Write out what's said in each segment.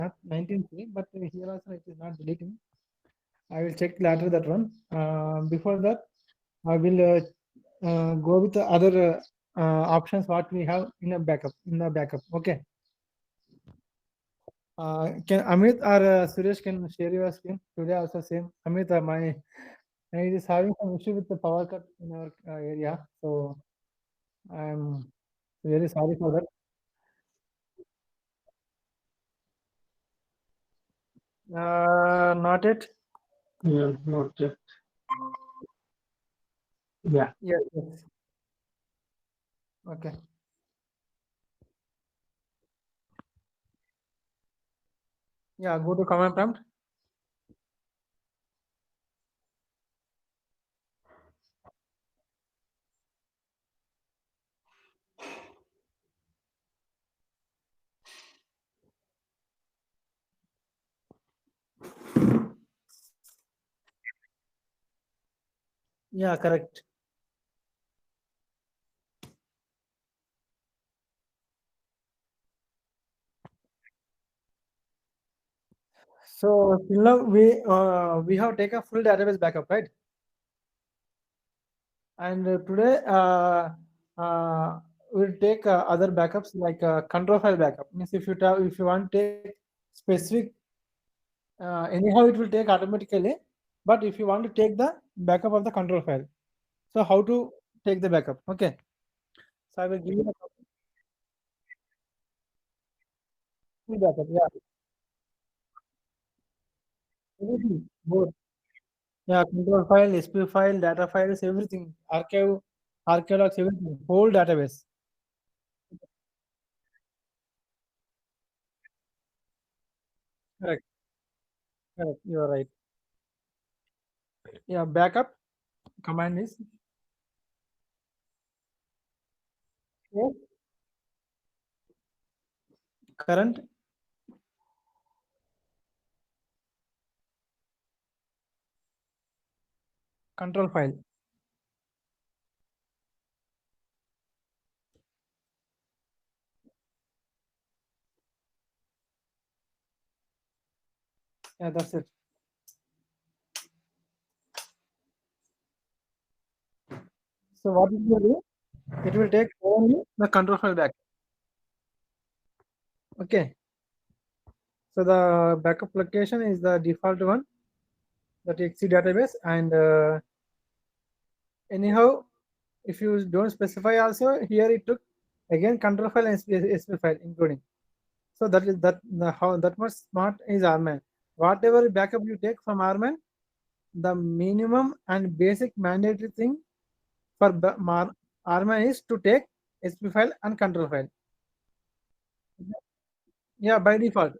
not 19C, but here also it is not deleting. I will check later that one. Before that, I will go with the other options what we have in a backup. Okay. Can Amit or Suresh can share your screen today also same. Amit, my it is having some issue with the power cut in our area, so I'm very sorry for that. Not it. Yeah, not yet. Yeah. Yes, yes. Okay. Yeah, go to command prompt. Yeah, correct. So till now we have taken full database backup, right? And today we'll take other backups like control file backup. Means if you want to take specific, anyhow it will take automatically. But if you want to take the backup of the control file, so how to take the backup? Okay. So I will give you the full backup. Yeah, everything. Both. Yeah, control file, SP file, data files, everything. Archive logs, everything. Whole database. Correct. Correct. You are right. Yeah, backup command is save current control file. Yeah, that's it. So what it will do? It will take only the control file back. Okay. So the backup location is the default one, the TXT database, and anyhow, if you don't specify also here it took again control file and SP file including. So that is how that much smart is Arman. Whatever backup you take from Arman, the minimum and basic mandatory thing for Arman is to take SP file and control file. Yeah, by default.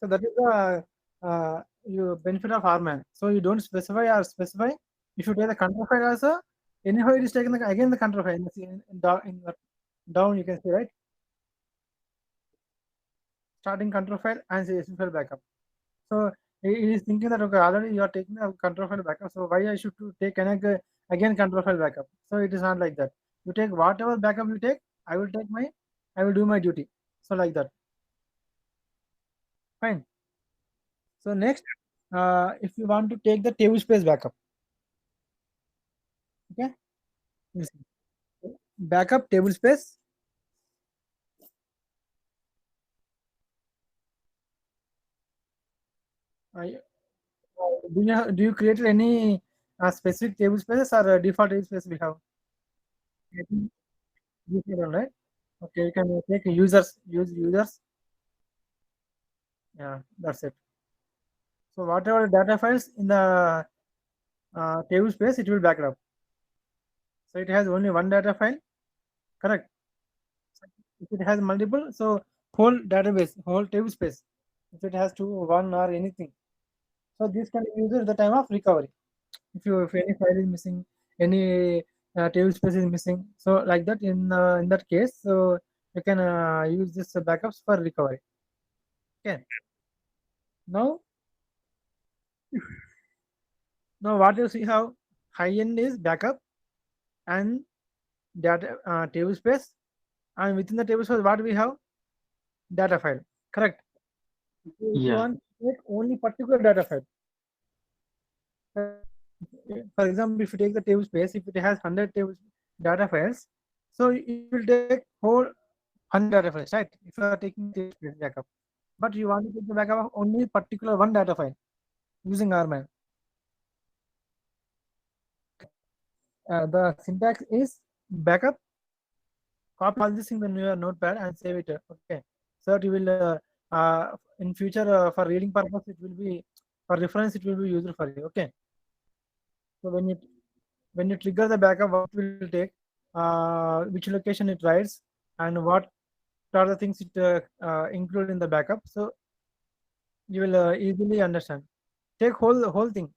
So that is the you benefit of Arman. So you don't specify. If you take the control file also, anyhow it is taken again the control file in the down you can see, right, starting control file and CSV file backup. So it is thinking that okay already you are taking a control file backup. So why I should to take again control file backup? So it is not like that. You take whatever backup you take. I will do my duty. So like that. Fine. So next, if you want to take the table space backup, okay, listen. Backup table space. Do you create any specific table spaces or default table space we have? I think default one, right? Okay, you can take users. Yeah, that's it. So whatever data files in the table space, it will back it up. So it has only one data file, correct? If it has multiple, so whole database, whole table space. If it has two, one, or anything, so this can be used at the time of recovery. If any file is missing, any table space is missing, so like that in that case, so you can use this backups for recovery. Okay. Now, what you see how high end is backup and data table space, and within the table space, what we have data file. Correct. If you Yeah. want to take only particular data file, for example, if you take the table space, if it has 100 table data files, so it will take whole 100 data files, right? If you are taking the table space backup, but you want to take the backup of only particular one data file using RMAN. The syntax is backup, copy all this in the your notepad and save it. Okay, so it will in future for reading purpose it will be for reference it will be useful for you. Okay, so when you trigger the backup, what will take, which location it writes, and what are the things it include in the backup. So you will easily understand. Take whole thing,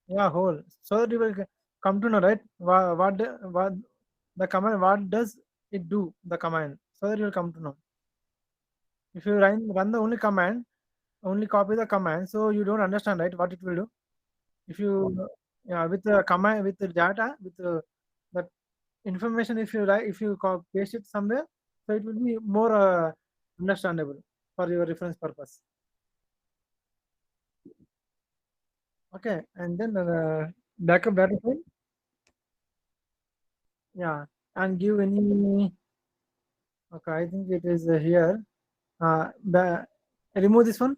yeah, whole, so that you will come to know, right? What the command, what does it do? The command, so that you will come to know. If you run the only command, only copy the command, so you don't understand, right? What it will do. If you, yeah, with the command, with the data, with the information, if you write, if you paste it somewhere, so it will be more understandable for your reference purpose. Okay, and then backup data file, yeah, and give any. Okay, I think it is here. Remove this one.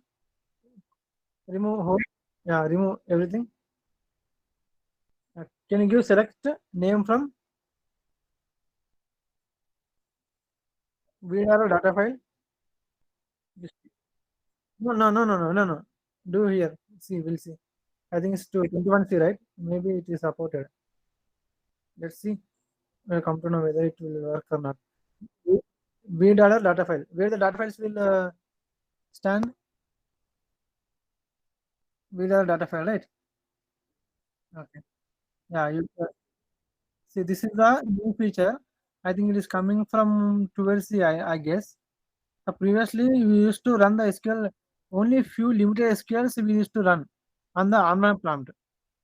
Remove whole. Yeah, remove everything. Can you give select name from VDR data file? No, no, no, no, no, no, no. Do here. See, we'll see. I think it's 21C, right? Maybe it is supported. Let's see. We'll come to know whether it will work or not. VDR data file. Where the data files will stand? VDR data file, right? Okay. Yeah, you see. This is the new feature. I think it is coming from 12C, I guess. Previously, we used to run the SQL, only few limited SQLs we used to run on the Armor prompt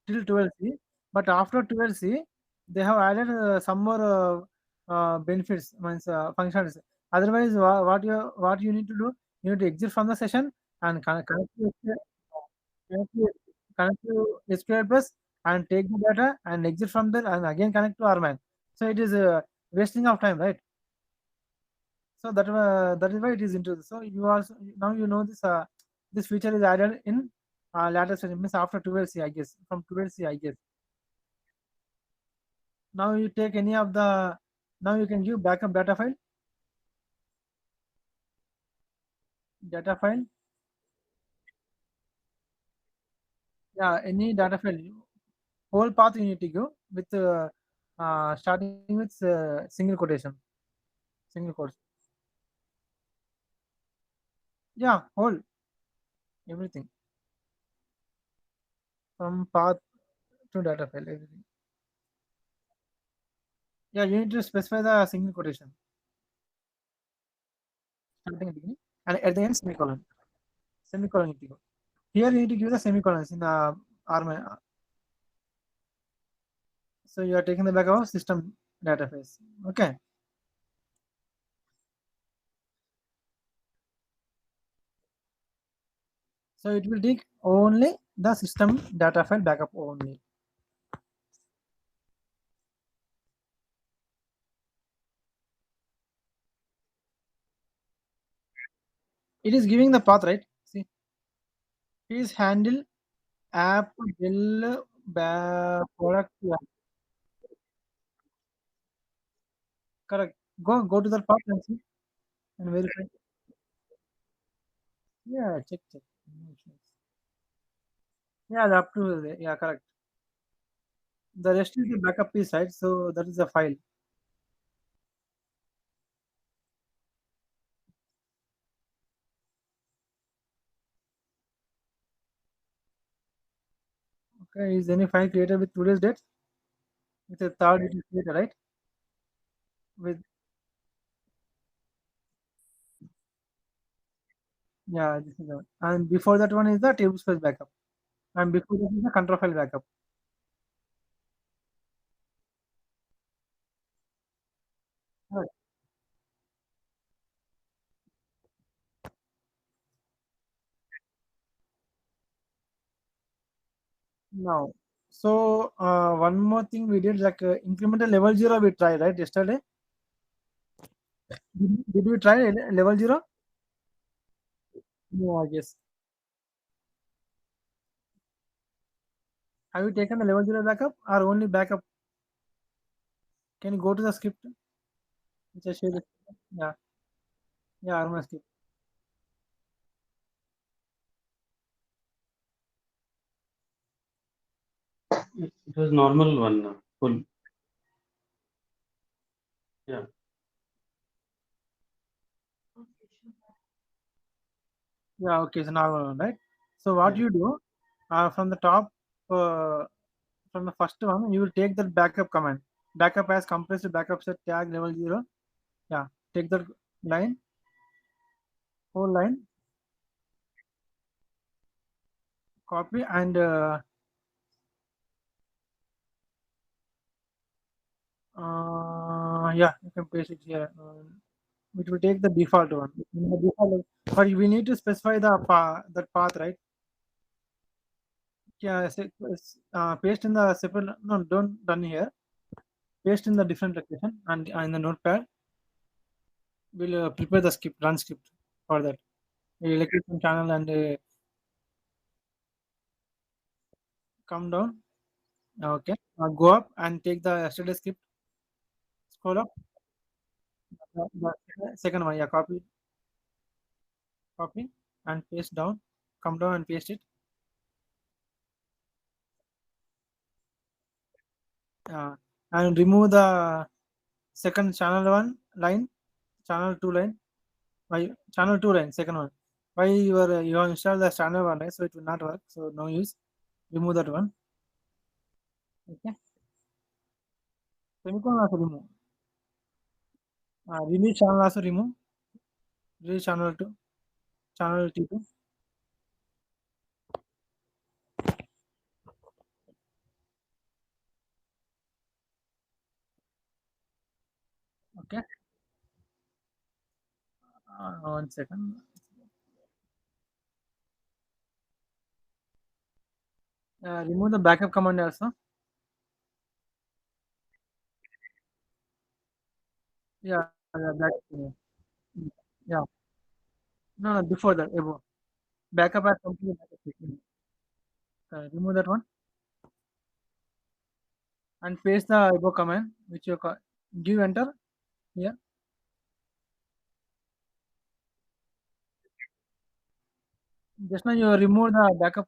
till 12C. But after 12C, they have added some more benefits, means functions. Otherwise, what you need to do, you need to exit from the session and connect to, connect to SQL Plus and take the data and exit from there and again connect to RMAN. So it is wasting of time, right? So that is why it is into this. So you also now you know this this feature is added in later session, means after 12C, I guess, from 12C, I guess. Now you take any of the, now you can give backup data file, yeah, any data file, whole path you need to give with starting with single quotation, single quotes. Yeah, whole everything from path to data file, everything. Yeah, you need to specify the single quotation starting and beginning, and at the end semicolon. Semicolon need to go. Here you need to give the semicolons in the arm. So you are taking the backup of system database. Okay. So it will take only the system data file backup only. It is giving the path, right? See, please handle app bill product. Yeah, correct. Go to the path and see and verify. Yeah, check. No issues. Yeah, the up to yeah, correct. The rest is the backup piece, right? So that is the file. Okay, is any file created with today's date? With a third it is created, right? With, yeah, this is the, and before that one is the table space backup. And before that is the control file backup. Right. Now, so one more thing we did, like incremental level 0 we tried, right, yesterday. Did we try level 0? No, I guess. Have you taken the level 0 backup or only backup? Can you go to the script which I shared? Yeah, yeah, Aruna script. It was normal one, full. Yeah. Yeah, okay, so now right. So what Yeah. you do from the top, uh, from the first one, you will take that backup command. Backup as compressed backup set tag level 0. Yeah, take that line, whole line, copy, and yeah, you can paste it here. Which will take the default one. In the default, but we need to specify the that path, right? Yeah, paste in the separate. No, don't done here. Paste in the different location and in the notepad. We'll prepare the script, run script for that. We'll click on channel and come down. Okay, go up and take the yesterday script. Scroll up. The second one, yeah, copy and paste down. Come down and paste it. Uh, and remove the second channel one line, channel two line. Why channel two line? Second one. Why you have installed the channel one, right? So it will not work. So no use. Remove that one. Okay. Semicolon also remove. Release channel also remove. Release channel two. Channel T2. Okay. 1 second. Remove the backup command also. Yeah, yeah. No, no, before that, above. Backup has completely backup. Remove that one and paste the above command, which you give enter here. Just now you remove the backup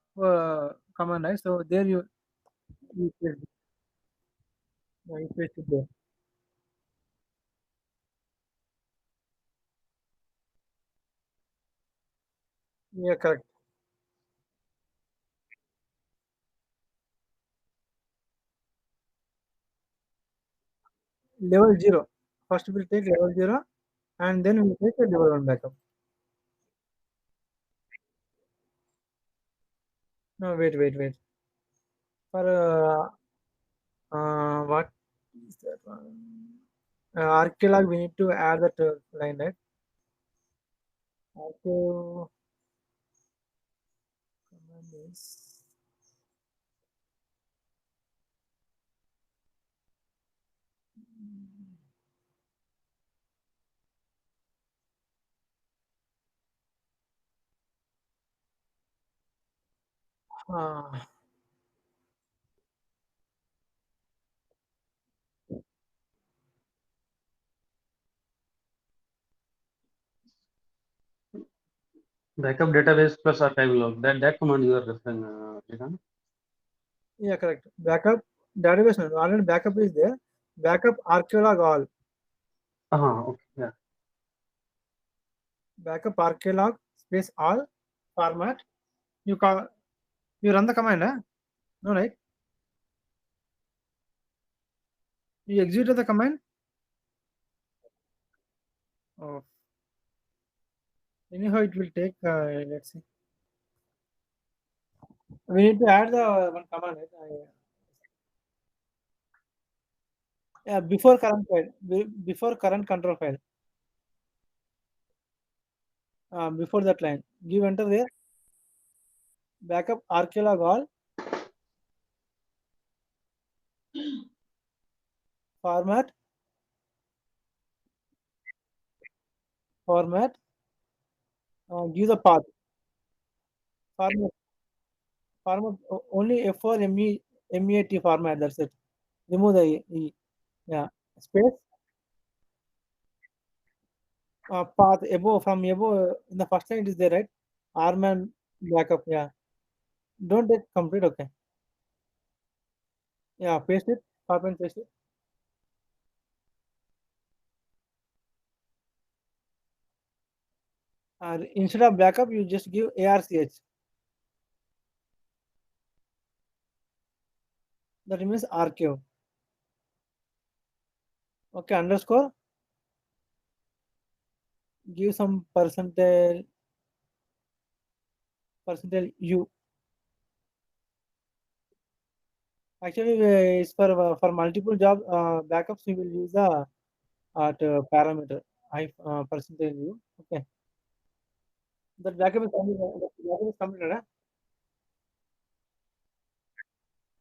command, right? So there you paste it. Yeah, you paste it there. Yeah, correct. Level 0. First we'll take level 0 and then we'll take a level 1 backup. No, wait. For what is that one? Archelog, we need to add that line, right? Arche command is uh, Backup database plus archive log. That command you are referring, Srikanth? yeah, correct. Backup database, no, already backup is there. Backup archelog all. Okay. Yeah. Backup archelog space all format. You call you run the command, huh? No, right? You execute the command. Oh, anyhow, it will take. Let's see. We need to add the one command, right? Yeah, before current file, before current control file, before that line, give enter there. Backup archelog all format, format, give the path. Format, format only F4 MEAT format. That's it. Remove the E. Yeah. Space, path above, from above, in the first line it is there, right? Arman backup. Yeah. Don't take complete. Okay. Yeah. Paste it. Copy and paste it. Instead of backup, you just give ARCH. That means archive. Okay. Underscore. Give some percentage U. Actually, it's for multiple job backups. We will use the parameter percentage U. Okay. That backup is completed. Backup is completed. Huh?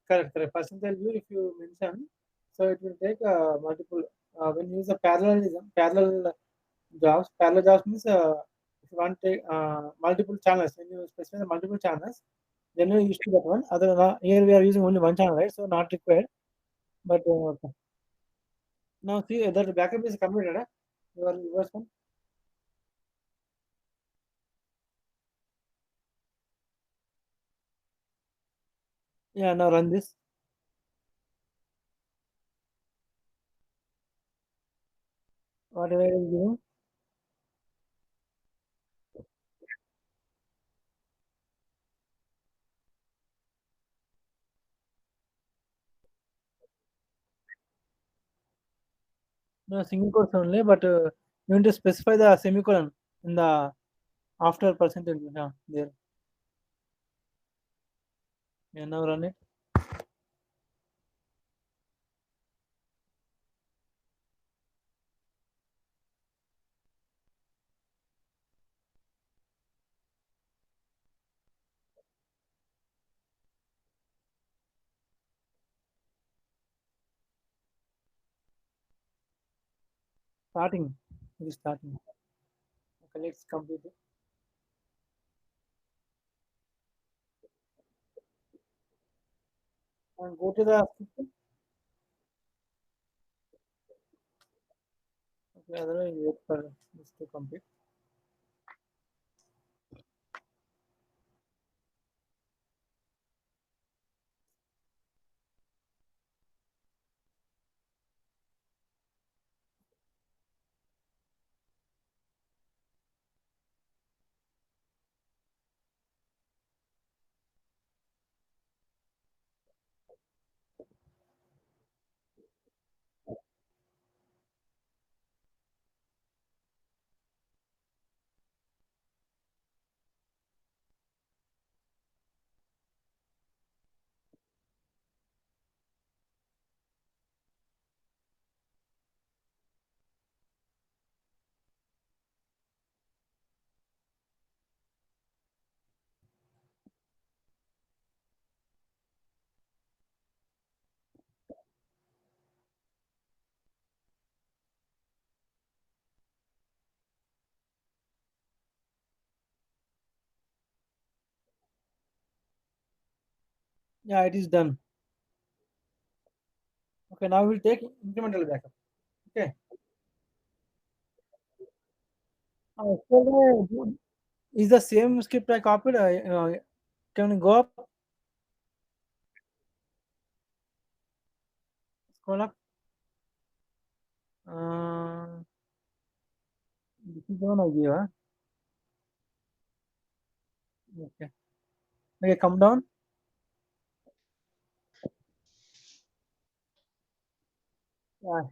Correct. Correct. Percentage U. If you mention, so it will take multiple. When you use a parallelism, parallel jobs means if you want to take multiple channels, when you specify the multiple channels, then you use to that one. Other here we are using only one channel, right? So not required. But now see that backup is completed. Huh? Yours one. Yeah. Now run this. Whatever is given. No single quotes only, but you need to specify the semicolon in the after percentage. Yeah, there. Yeah, now run it. Starting. It is starting. Okay, let's complete it. And go to the system. Okay, otherwise wait for this to complete. Yeah, it is done. Okay, now we'll take incremental backup. Okay. So is the same script I copied? Can you go up? Scroll up. Uh, this is the one I gave. Huh? Okay. Okay, come down.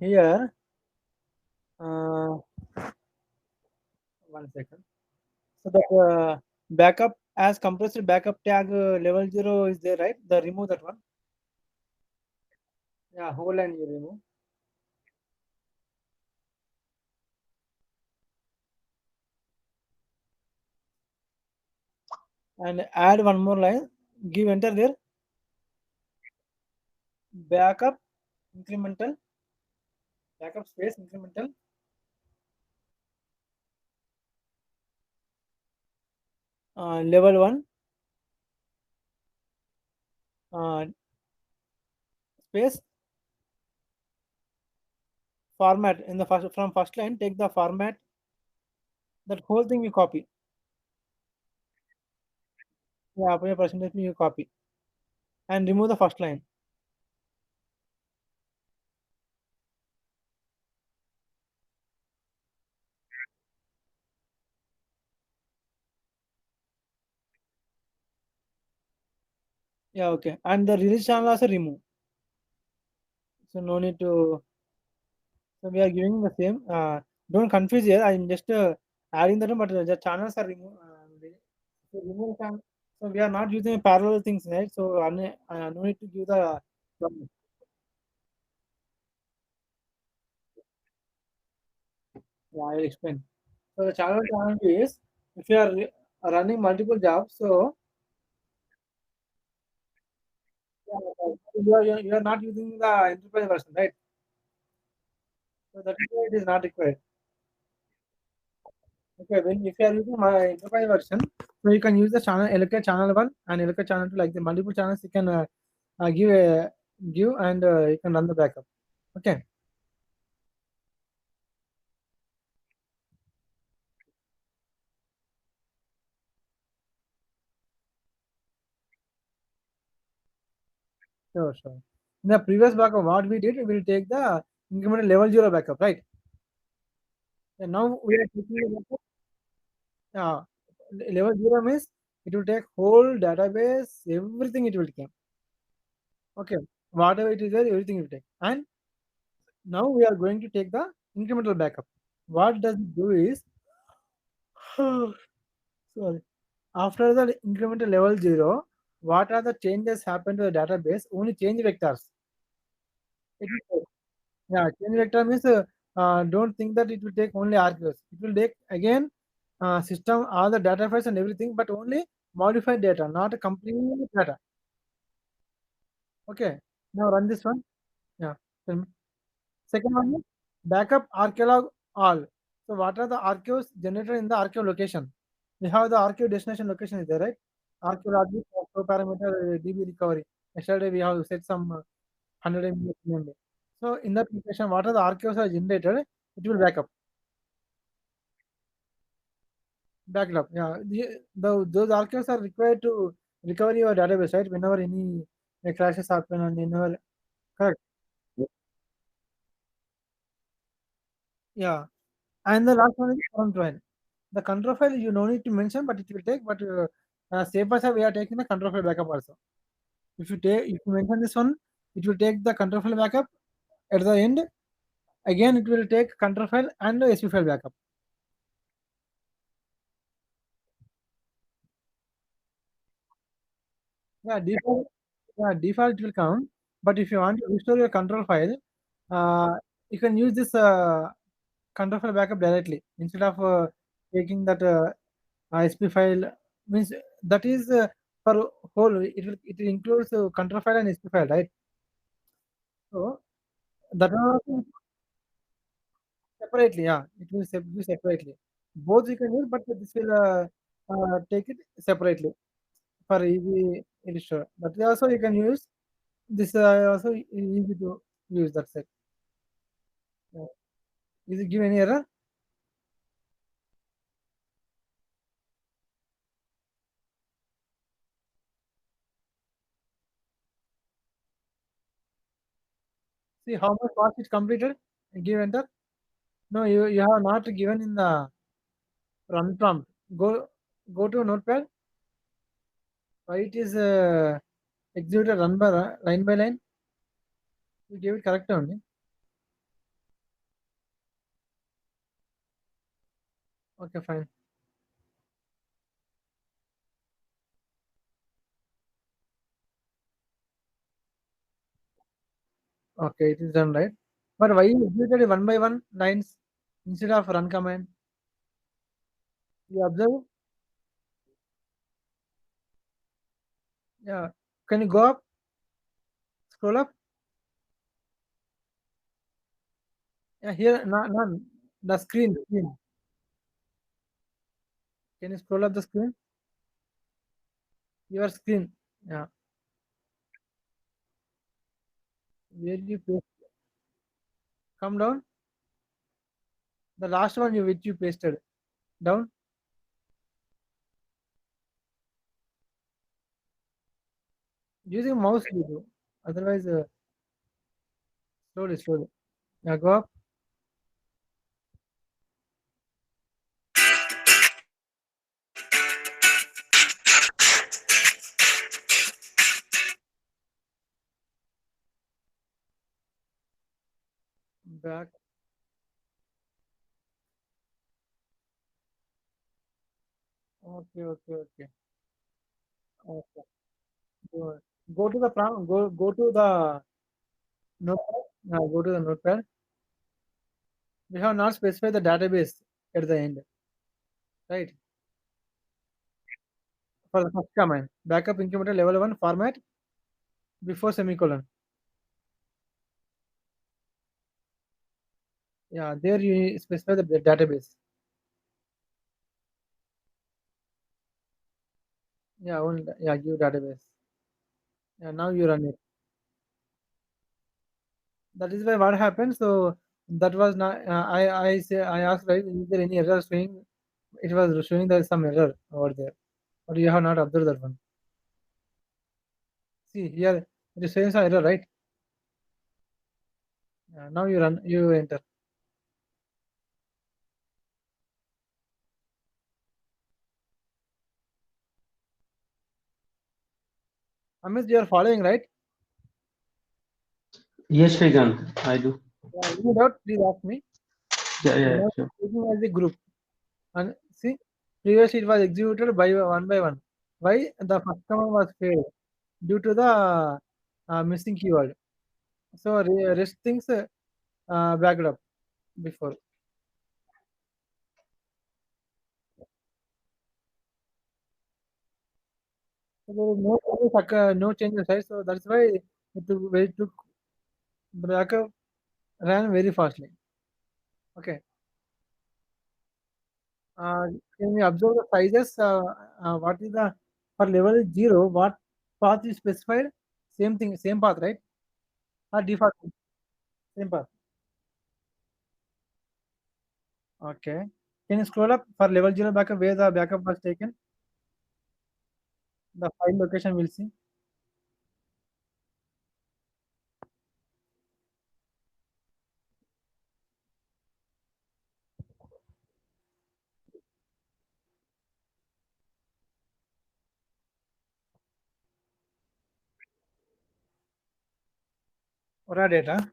Here. Uh, 1 second. So that backup as compressed backup tag level 0 is there, right? The remove that one. Yeah, whole line you remove. And add one more line. Give enter there. Backup incremental backup space incremental level 1 uh, space format in the first from first line. Take the format, that whole thing you copy. Yeah, अपने percentage में you copy and remove the first line. Yeah, okay. And the release channel also remove. So no need to. So we are giving the same. Don't confuse here. I'm just adding that, but the channels are removed. So remove channel. So we are not using parallel things, right? So no need to give the. Yeah, I'll explain. So the channel is, if you are running multiple jobs, so yeah, you are not using the enterprise version, right? So that is why it is not required. Okay, when if you are using my enterprise version, so you can use the channel allocate channel one and allocate channel two, like the multiple channels you can give and you can run the backup. Okay, sure, sure. In the previous backup, what we did, we will take the incremental level 0 backup, right? And now we are taking the backup, uh, level 0 means it will take whole database, everything it will take. Okay, whatever it is there, everything it will take. And now we are going to take the incremental backup. What does it do is, sorry, after the incremental level 0, what are the changes happen to the database? Only change vectors. It will take. Yeah, change vector means don't think that it will take only archives. It will take again system, all the data files and everything, but only modified data, not a complete data. Okay. Now run this one. Yeah. Tell me. Second one is backup archeolog all. So what are the archives generated in the archive location? We have the archive destination location is there, right? Archaeology, parameter, DB recovery. Yesterday we have set some 100 MB. MB. So in that location, what are the archives are generated? It will backup. Back it up. Yeah. Those archives are required to recover your database, right? Whenever any crashes happen and whenever correct. Yeah. And the last one is control file. The control file you no need to mention, but it will take. But safe as we are taking the control file backup also. If you mention this one, it will take the control file backup at the end. Again, it will take control file and the SP file backup. Yeah, default it will count. But if you want to restore your control file, uh, you can use this control file backup directly instead of taking that SP file. Means that is for whole. It includes control file and SP file, right? So that one also separately. Yeah, it will be separately. Both you can use, but this will take it separately for easy restore. But also you can use this also easy to use. That's it. Yeah. Is it give any error? See how much was it completed? Give enter. No, you have not given in the run prompt. Go to notepad. Why it is executed run by line by line? You give it correct only. Okay, fine. Okay, it is done right. But why you executed it one by one lines instead of run command? You observe? Yeah. Can you go up? Scroll up? Yeah, here, no, the screen. Can you scroll up the screen? Your screen. Yeah. Where you paste? Come down. The last one you which you pasted. Down. Using mouse you do. Otherwise, slowly. Yeah, go up. Back. Okay. Okay. Go, go to the prompt. Go to the notepad. Go to the notepad. We have not specified the database at the end, right? For the first command, backup incremental level 1 format before semicolon. Yeah, there you specify the database. Yeah, give database. Yeah, now you run it. That is why what happened. So that was not. I asked, right, is there any error showing? It was showing there is some error over there, but you have not observed that one. See here, it is showing some error, right? Now you run. You enter. Amit, you are following, right? Yes, Shrikant, I do. Any doubt? Please ask me. Yeah, Now sure. taking as a group. And see, previously it was executed by one. Why the first command was failed due to the missing keyword. So rest things backed up before. So there is no changes, right? So that's why it took the backup ran very fastly. Okay. Uh, can we observe the sizes? What is the for level 0? What path is specified? Same thing, same path, right? Or default same path. Okay. Can you scroll up for level 0 backup where the backup was taken? The file location we'll see. Aura data.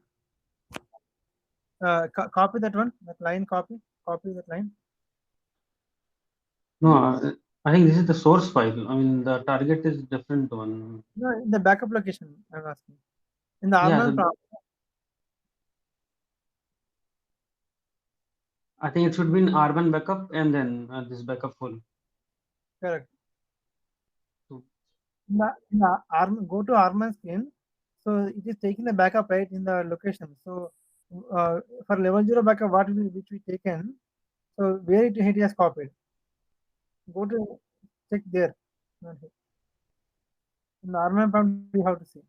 Copy that one, that line copy. Copy that line. No, I think this is the source file. I mean, the target is different one. No, in the backup location, I'm asking. In the Yeah, Arman prompt, I think it should be in R1 backup and then this backup full. correct. So, Go to Arman screen. So it is taking the backup right in the location. So for level 0 backup, which we taken. So where it has copied. Go to check there. In the Arman prompt, we have to see.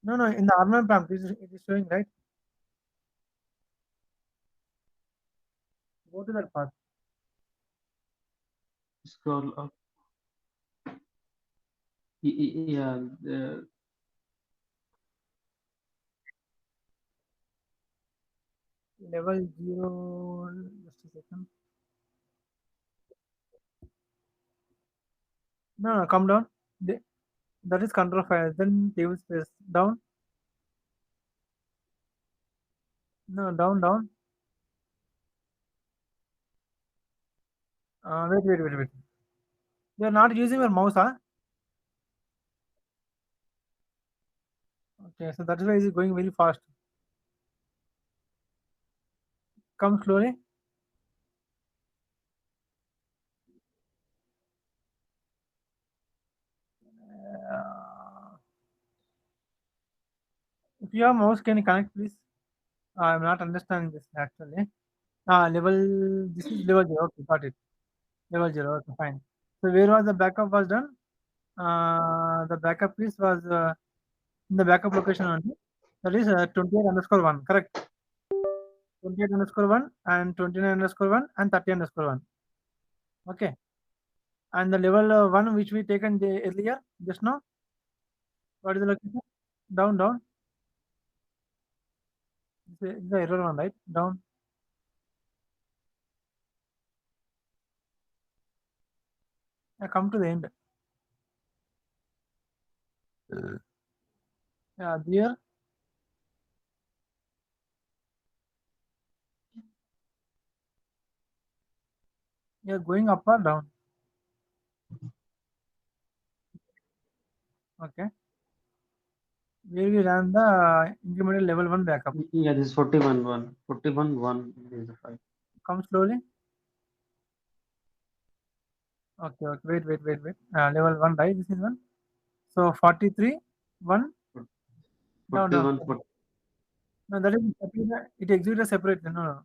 No, in the Arman prompt, it is showing right. Go to that path. scroll up. Yeah, Level 0, just a second. No, come down. That is control file. Then table space down. No, down. Wait. You are not using your mouse, huh? Okay, so that is why it is going very fast. Come slowly. Uh, If you have mouse, can you connect, please? I'm not understanding this actually. Level. This is level 0. Okay, got it. Level 0. Okay, fine. So where was the backup was done? The backup piece was in the backup location only. That is 28_1. Correct. 28_1 and 29_1 and 30_1. Okay. And the level 1 which we taken earlier just now. What is the location? Down. It's the error one, right? Down. Come to the end. Yeah, there. You're going up or down. Okay. Where we ran the incremental level 1 backup. Yeah, this is 41.1. 41.1 is the file. Come slowly. Okay. Wait. Level 1, right? This is 1. So 43, 1. Down. 41. No, that is it executed separately. No.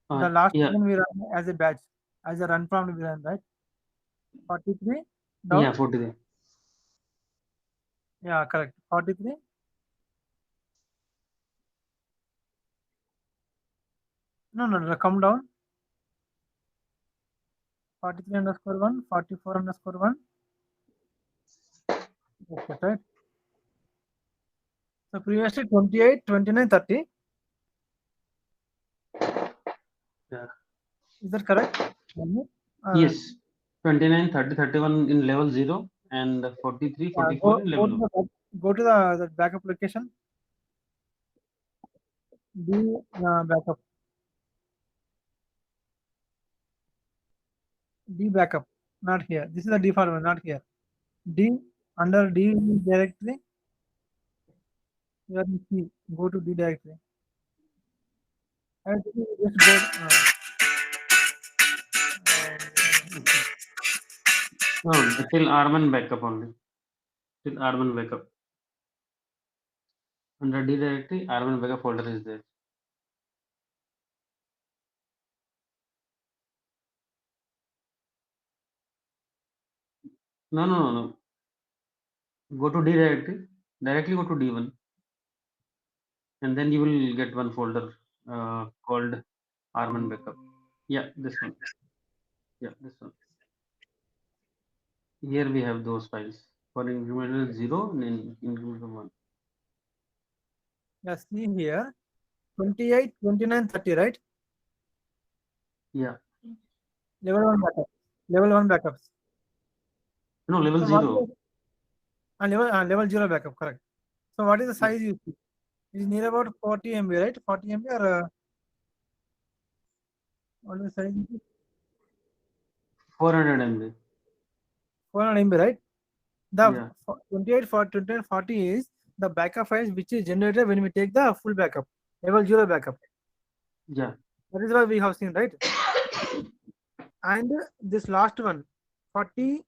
The last Yeah. one we run as a batch, as a run prompt we run, right? 43 down. Yeah, 43. Yeah, correct. 43. No. Come down. 43_1, 44_1. Okay, right. So previously 28, 29, 30. Yeah. Is that correct? Yes. 29, 30, 31 in level 0 and 43, 44 in level 1. Go to the backup location. D backup. D backup. Not here. This is the default one, not here. D under D directory. You are in C. Go to D directory. And just go. No, till R1 backup only. Till R1 backup. Under D directory, R1 backup folder is there. No. Go to D directory. Directly go to D1. And then you will get one folder called R1 backup. Yeah, this one. Yeah, this one. Here we have those files for incremental 0 and incremental 1. Yeah, see here. 28, 29, 30, right? Yeah. Level 1 backup. Level 1 backups. No, level So 0. level 0 backup, correct. So what is the size you see? It is near about 40 MB, right? 40 MB or what is the size? 400 MB. 400 MB, right? The Yeah. 28, 40 is the backup files which is generated when we take the full backup, level 0 backup. Yeah. That is why we have seen, right? And this last one, 40.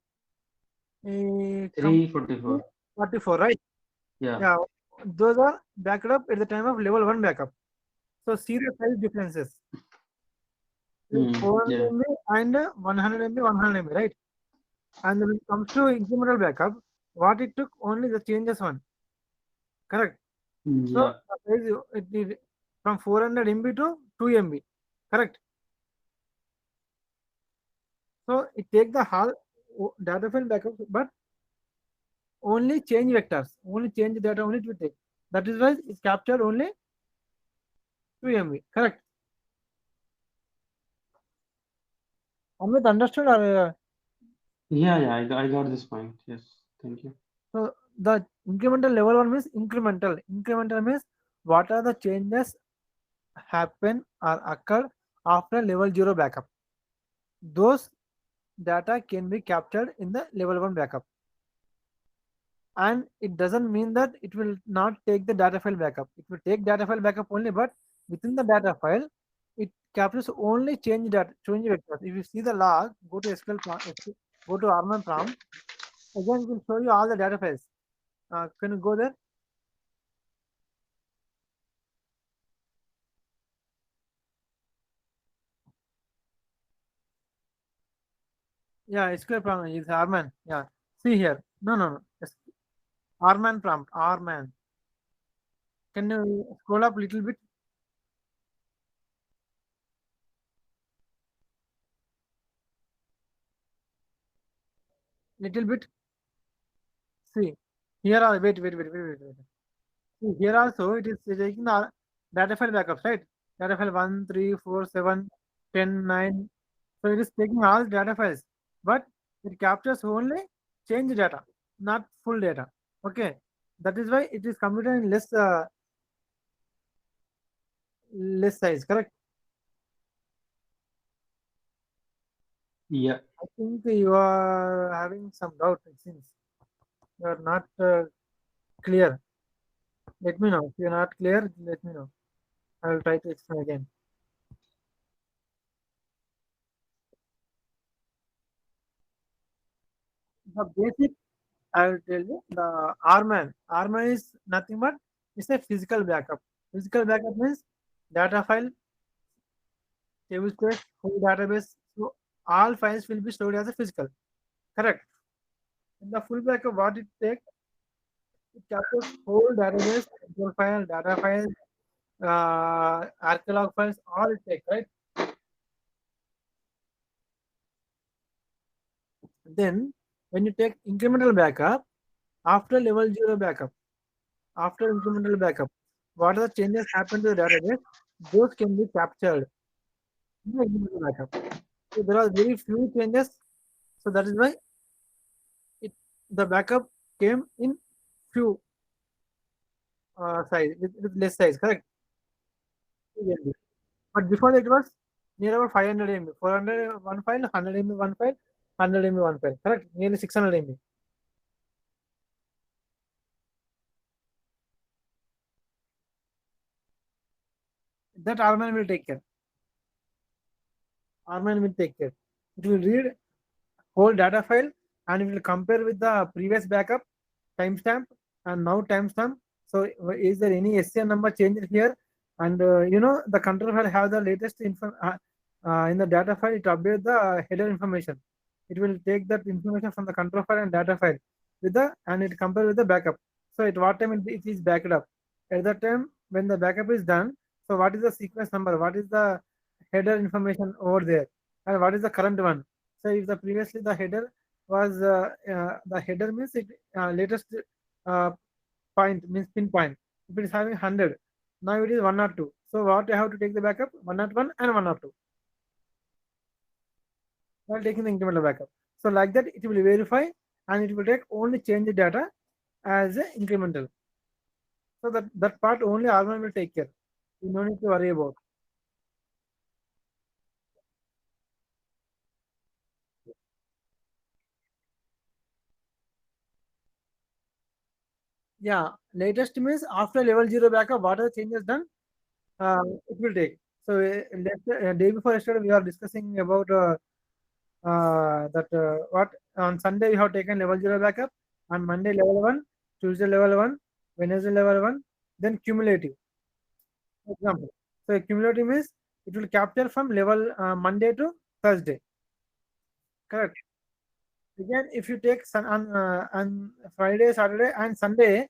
344. 44, right? Yeah. Those are backed up at the time of level 1 backup. So see the size differences. 400 Yeah. MB and 100 MB, 100 MB, right? And when it comes to incremental backup, what it took only the changes one. Correct. So it is from 400 MB to 2 MB. Correct. So it take the whole data file backup, but only change vectors, only change data only it will take. That is why it's captured only 2 MB. Correct. Amit, understood or? Yeah, I got this point. Yes, thank you. So the incremental level 1 means incremental. Incremental means what are the changes happen or occur after level 0 backup. Those data can be captured in the level 1 backup. And it doesn't mean that it will not take the data file backup. It will take data file backup only, but within the data file, it captures only change vectors. If you see the log, go to SQL prompt, go to RMM prompt. Again, it will show you all the data files. Can you go there? Yeah, SQL prompt is Arman. Yeah. See here. No. Arman prompt. Arman. Can you scroll up a little bit? Little bit. See. Here are wait. See, here also it is taking the data file backups, right? Data file 1, 3, 4, 7, 10, 9. So it is taking all data files, but it captures only change data, not full data. Okay. That is why it is computed in less size, correct? Yeah. I think you are having some doubt, it seems. You are not clear. Let me know. If you are not clear, let me know. I will try to explain again. The basic, I will tell you, the RMAN. RMAN is nothing but it's a physical backup. Physical backup means data file, table space, whole database. So all files will be stored as a physical. Correct. In the full backup, what it takes, it captures whole database, control file, data files, arclog files, all it takes, right? Then when you take incremental backup, after level 0 backup, after incremental backup, what are the changes happen to the database, those can be captured in the incremental backup. So there are very few changes. So that is why it the backup came in few size with less size, correct? 2 MB. But before that it was near about 500 MB, 400 one file, 100 MB one file, 100 MB one file, correct? Nearly 600 MB. That Arman will take care. Arman will take care. It will read whole data file and it will compare with the previous backup timestamp and now timestamp. So is there any SCN number changed here? And the control file have the latest info in the data file. It updates the header information. It will take that information from the control file and data file with the and it compare with the backup. So at what time it is backed up? At that time when the backup is done. So what is the sequence number? What is the header information over there? And what is the current one? So if the previously the header was the header means it latest uh, point means pin point. If it is having 100, now it is 102. So what I have to take the backup 101 and 102 while taking the incremental backup. So like that it will verify and it will take only change the data as a incremental. So that part only Arman will take care. You no need to worry about. Yeah, latest means after level 0 backup, what are the changes done? It will take. So day before yesterday we are discussing about that what on Sunday we have taken level 0 backup, on Monday level 1, Tuesday level 1, Wednesday level 1, then cumulative. For example, so cumulative means it will capture from level Monday to Thursday. Correct. Again, if you take on Friday, Saturday, and Sunday,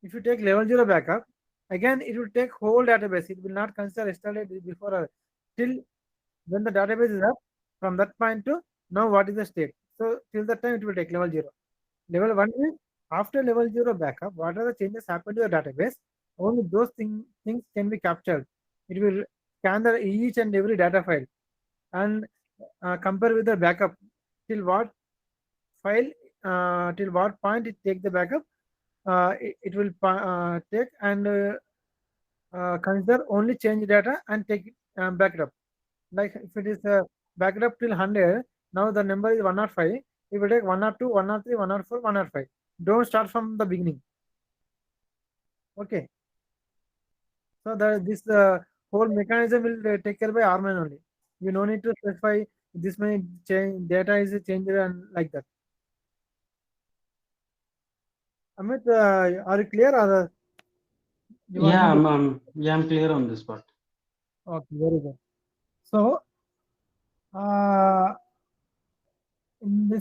if you take level 0 backup, again it will take whole database. It will not consider yesterday before till when the database is up from that point to now what is the state. So till that time it will take level 0. Level 1 is after level 0 backup, what are the changes happen to the database? Only those things can be captured. It will scan each and every data file and compare with the backup till what file, till what point it take the backup. It will take and consider only change data and take it back it up. Like if it is backed up till 100, now the number is 105. It will take 102, 103, 104, 105. Don't start from the beginning. Okay. So this whole mechanism will take care by Arman only. You no need to specify this many change data is changed and like that. Amit, are you clear or you want Yeah, me to? I'm clear on this part. Okay, very good. So uh,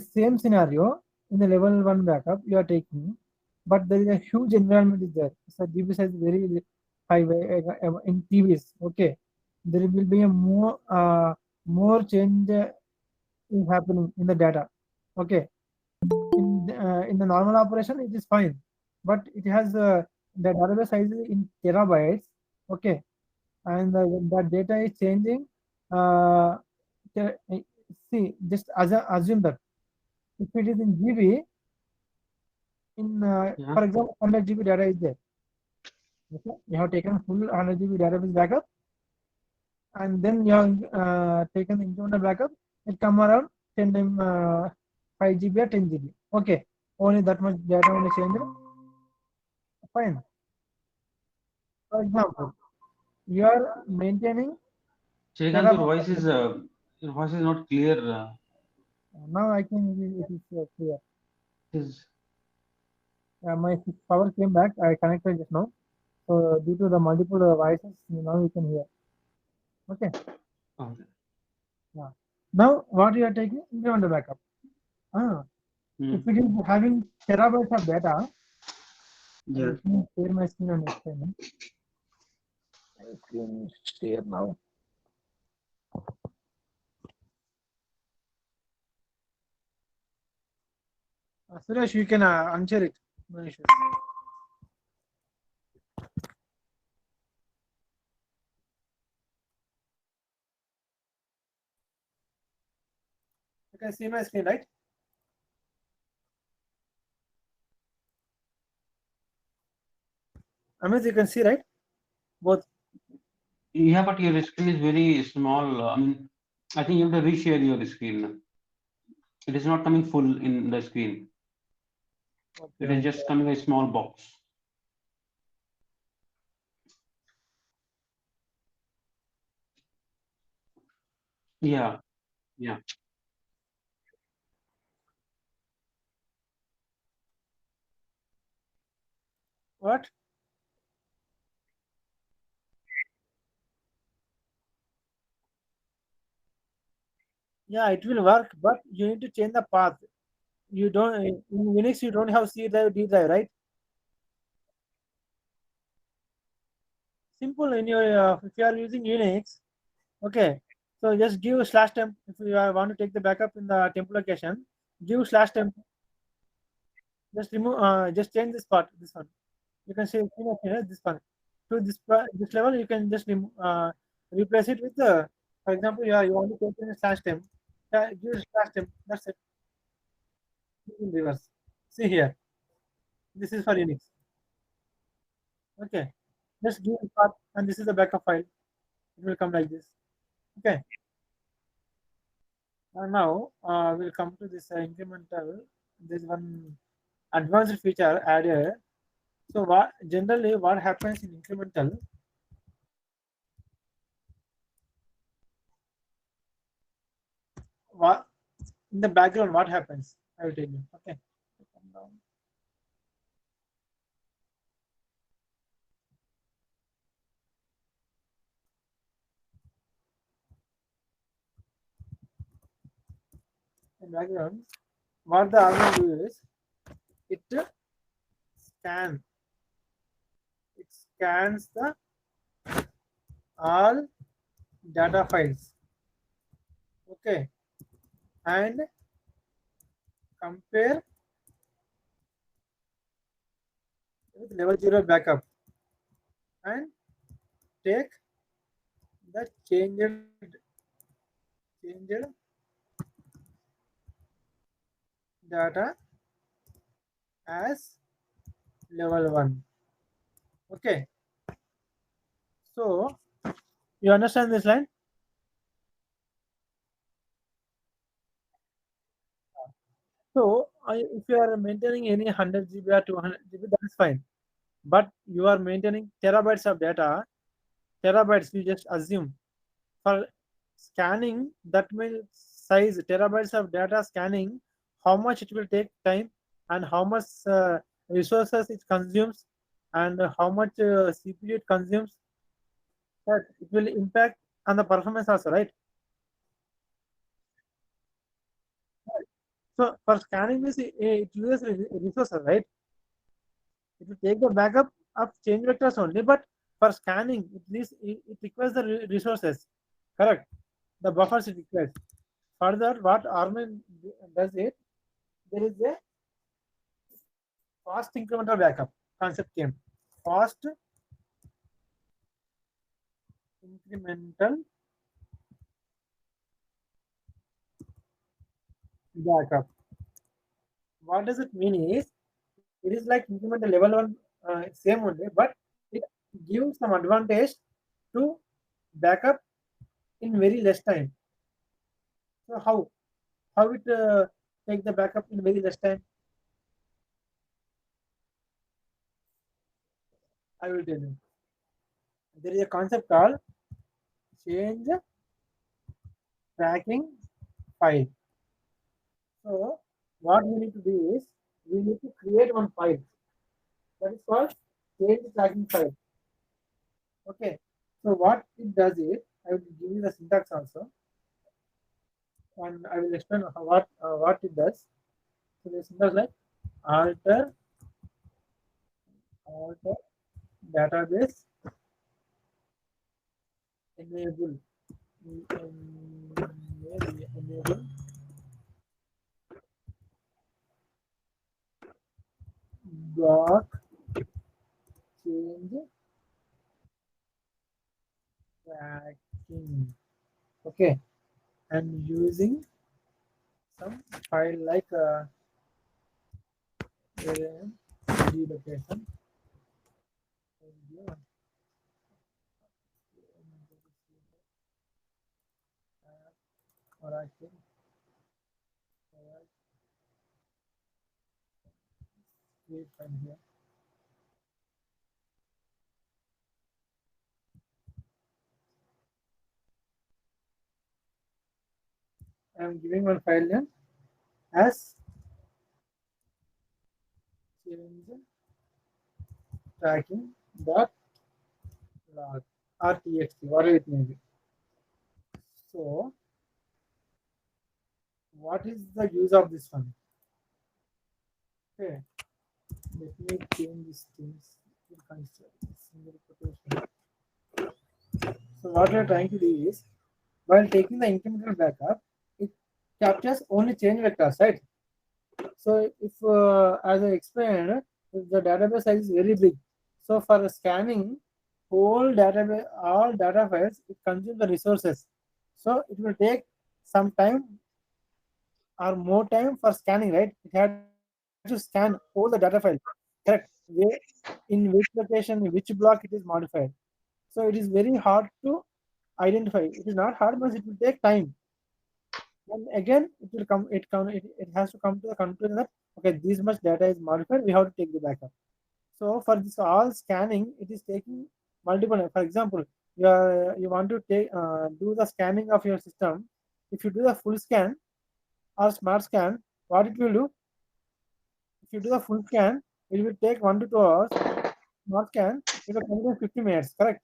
the same scenario in the level 1 backup you are taking, but there is a huge environment is there. So GB size is very high in TVs. Okay, there will be a more change is happening in the data. Okay, in the normal operation it is fine, but it has the database size is in terabytes. Okay, and the data is changing. Uh, see, just assume that if it is in GB, in Yeah. for example 100 GB data is there. Okay, you have taken full 100 GB database backup, and then you have taken incremental backup. It come around 5 GB or 10 GB. Okay, only that much data only changed. Fine. For example, you are maintaining Srikanth, terabyte. your voice is not clear. Now I can it is clear. Is My power came back. I connected just now. So due to the multiple voices, now you can hear. Okay. okay. Yeah. Now what you are taking incremental backup. Ah, if it is having terabytes of data, Yeah. let me share my screen and explain. My screen is share now. Suresh, you can unshare it. No issues. You can see my screen, right? Amit, you can see, right? Both. Yeah, but your screen is very small. I mean, I think you have to reshare your screen. It is not coming full in the screen. Okay, It is just coming a small box. Yeah, yeah. What? Yeah, it will work, but you need to change the path. You don't in Unix. You don't have C drive, D drive, right? Simple in your if you are using Unix. Okay, so just give slash temp if you want to take the backup in the temp location. Give slash temp. Just remove. Just change this part. This one. You can say this one. To this level, you can just replace it with for example, you want to take in a slash temp. Give slash temp. That's it. In reverse. See here. This is for Unix. Okay. Just give it part, and this is the backup file. It will come like this. Okay. Now we'll come to this incremental. This one advanced feature added. So what generally what happens in incremental? What in the background? What happens? I will tell you. Okay. Come down. In background, what the algorithm do is it scan. It scans the all data files. Okay, and compare with level 0 backup and take the changed data as level 1. Okay, so you understand this line? So if you are maintaining any 100 GB or 200 GB, that is fine. But you are maintaining terabytes of data, terabytes, you just assume. For scanning, that means size, terabytes of data scanning, how much it will take time and how much resources it consumes and how much CPU it consumes, that it will impact on the performance also, right? So for scanning this, it uses resources, right? It will take the backup of change vectors only, but for scanning, it requires the resources. Correct. The buffers it requires. Further, what Armin does it, there is a fast incremental backup concept came. Fast incremental backup. What does it mean is, it is like incremental level one same only, but it gives some advantage to backup in very less time. So how it take the backup in very less time? I will tell you. There is a concept called change tracking file. So what we need to do is, we need to create one file that is called change tracking file. Okay. So what it does is, I will give you the syntax also, and I will explain what it does. So the syntax like alter alter database enable enable block change tracking. Okay, and using some file like location. Oracle, create file here. I am giving one file name as change tracking dot log or txt, whatever it may be. So what is the use of this one? Okay, let me change these things to consider single quotation. So what we are trying to do is, while taking the incremental backup, it captures only change vectors, right? So if, as I explained, if the database size is very big, so for scanning whole database, all data files, it consumes the resources. So it will take some time or more time for scanning, right? It had to scan all the data file, correct? Where, in which location, in which block it is modified. So it is very hard to identify. It is not hard, but it will take time. And again, it has to come to the conclusion that, okay, this much data is modified. We have to take the backup. So for this all scanning, it is taking multiple. For example, you want to do the scanning of your system. If you do the full scan or smart scan, what it will do? If you do the full scan, it will take 1 to 2 hours. Smart scan, it will take 50 minutes. Correct.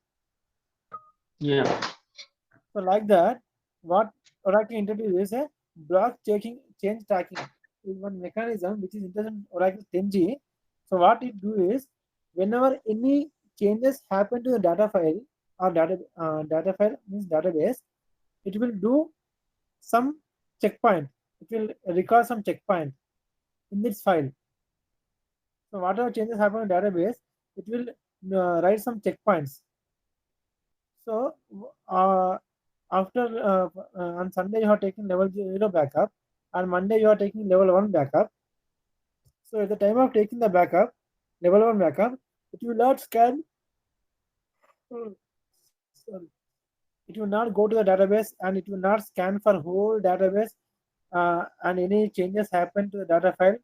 Yeah. So like that, what Oracle introduced is a block checking change tracking is one mechanism which is intelligent Oracle 10G. So what it do is, whenever any changes happen to the data file or data file means database, it will do some checkpoint. It will record some checkpoint in this file. So whatever changes happen in database, it will write some checkpoints. So after on Sunday you are taking level 0 backup, and Monday you are taking level 1 backup. So at the time of taking the backup, level 1 backup, it will not scan. Sorry, it will not go to the database, and it will not scan for whole database, and any changes happen to the data file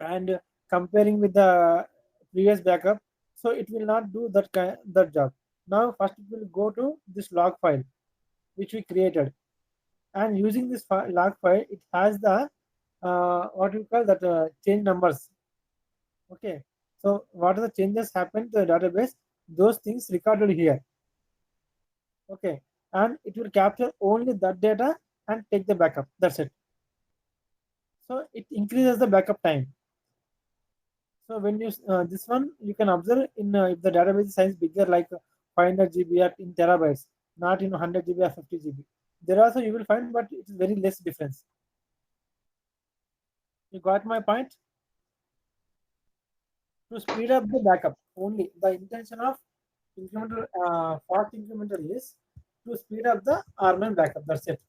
and comparing with the previous backup. So it will not do that job. Now first it will go to this log file which we created, and using this log file, it has the what we call that change numbers. Okay, so what are the changes happen to the database, those things recorded here. Okay, and it will capture only that data and take the backup. That's it. So it increases the backup time. So when you this one you can observe in if the database size bigger like 500 GB or in terabytes, not in 100 GB or 50 GB. There also you will find, but it is very less difference. You got my point? To speed up the backup only. The intention of incremental fast incremental is to speed up the RMAN backup. That's it.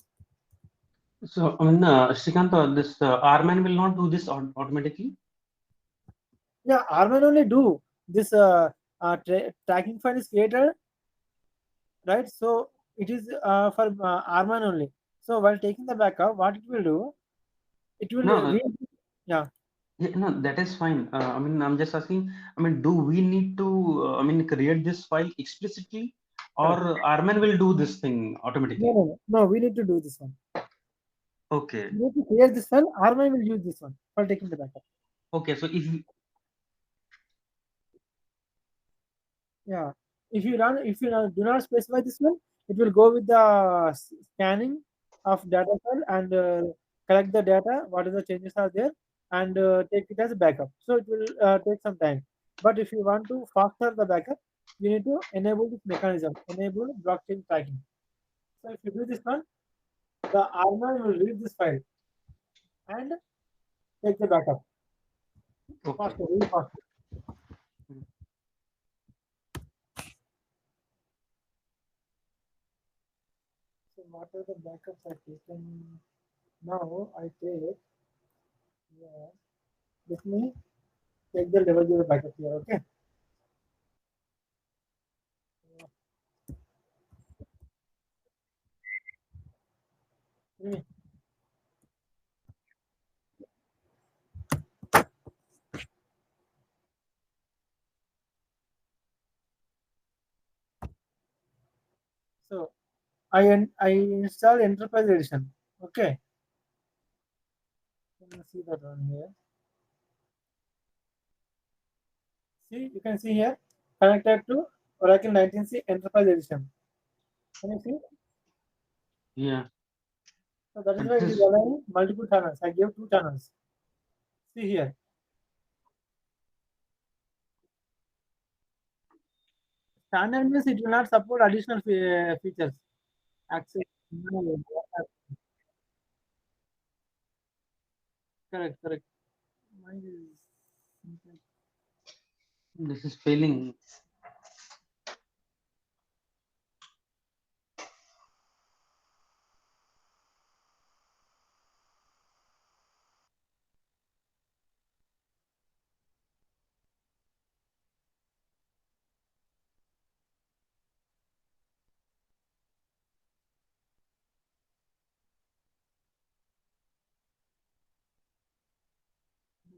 So, Srikant, this RMAN will not do this automatically. Yeah, RMAN only do this tracking file is created, right? So it is for RMAN only. So while taking the backup, what it will do, it will No, read. Yeah, yeah, no, that is fine. I'm just asking. Do we need to, create this file explicitly, correct. or RMAN will do this thing No, automatically? no, no, no. We need to do this one. Okay. We need to create this file. RMAN will use this one for taking the backup. Okay. So if Yeah. If you do not specify this one, it will go with the scanning of data file and collect the data, what is the changes are there, and take it as a backup. So it will take some time. But if you want to faster the backup, you need to enable this mechanism, enable blockchain tracking. So if you do this one, the RMAN will read this file and take the backup okay. faster, very faster. So what are the backups I taken? Now I take, yeah, let me take the level 0 backup here, okay? Hmm. So I install Enterprise Edition, okay? Let me see that one here. See, you can see here, connected to Oracle 19C Enterprise Edition. Can you see? Yeah. So that is But why it is this. allowing multiple channels. I gave 2 channels. See here. Standard means it will not support additional features. Access. No, correct, correct. Mine is This is failing.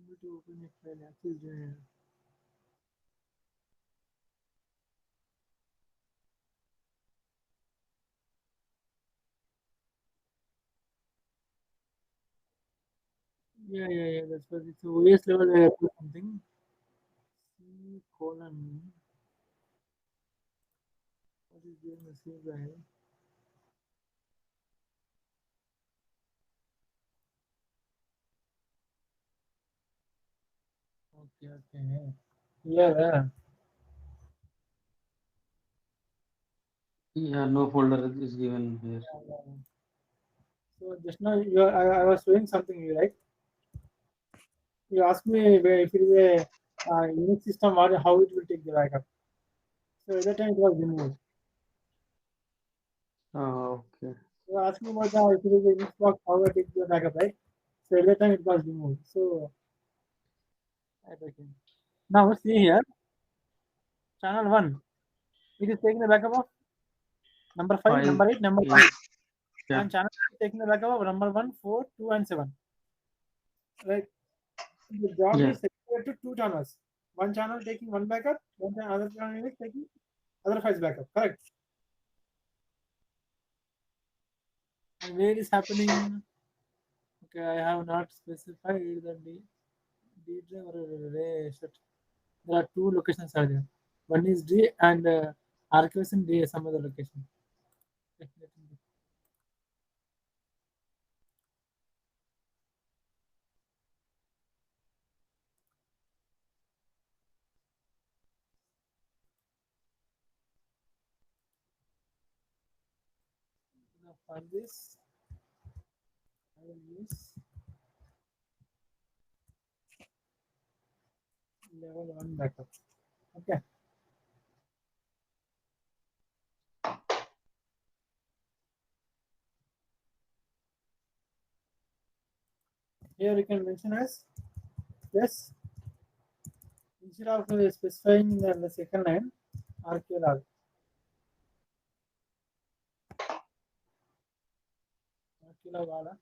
able to open a file. Access. Yeah, yeah, yeah. That's what it's OS level. I put something. C colon. What is doing the same guy? Okay, okay. Yeah, yeah. Yeah, no folder is given here. Yeah, yeah. So just now I was showing something you right. You asked me if it is a Unix system or how it will take the backup. So at that time it was removed. Okay. You asked me about the if it is a Unix box how it takes the backup, right? So at that time it was removed. So okay. Now see here, channel one. It is taking the backup of number 5, 5, number 8, number 8. 9. Yeah. And channel is taking the backup of number 1, 4, 2, and 7. Right? The job Yeah. is separated to 2 channels. One channel taking one backup, other channel is taking other file's backup. Correct. And where is happening? Okay, I have not specified the D drive or array set. There are 2 locations are there. One is D and archives in D some other location. Okay, let me for this, I will use level 1 backup. Okay. Here you can mention as yes. Instead of specifying in the second line, arclog. Arclog wala.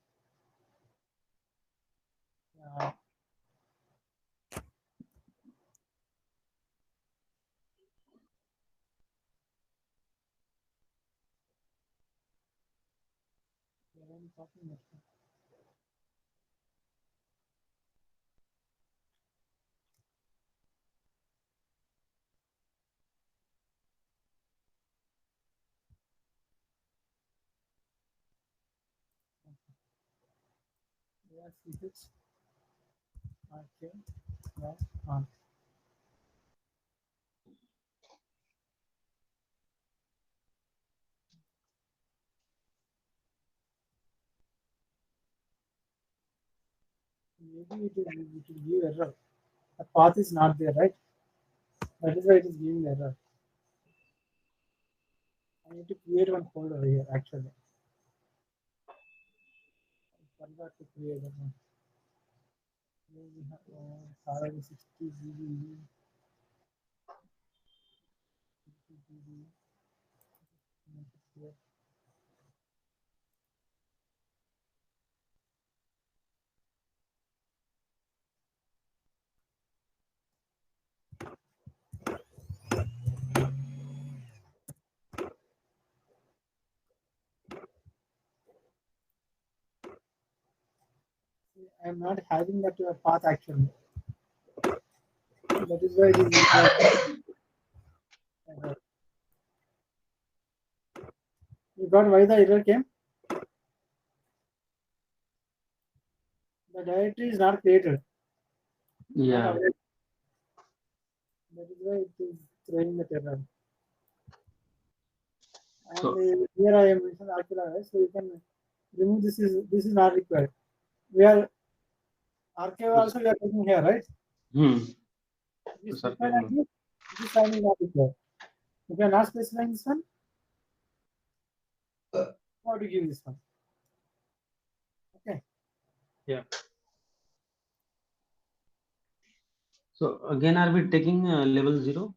Yes, it's okay. Yeah, on. Maybe it will give error. The path is not there, right? That is why it is giving error. I need to create one folder here actually. I forgot to create that one. Here we have 60 GB. I am not having that path actually. That is why it is error. You got why the error came? The directory is not created. Yeah. That is why it is throwing that error. And So here I am mentioned arclog, so you can remove this is not required. We are archive also we are taking here, right? This specify like this line is not required. If you are not specifying this one, how to give this one? Okay. Yeah. So again, are we taking level 0?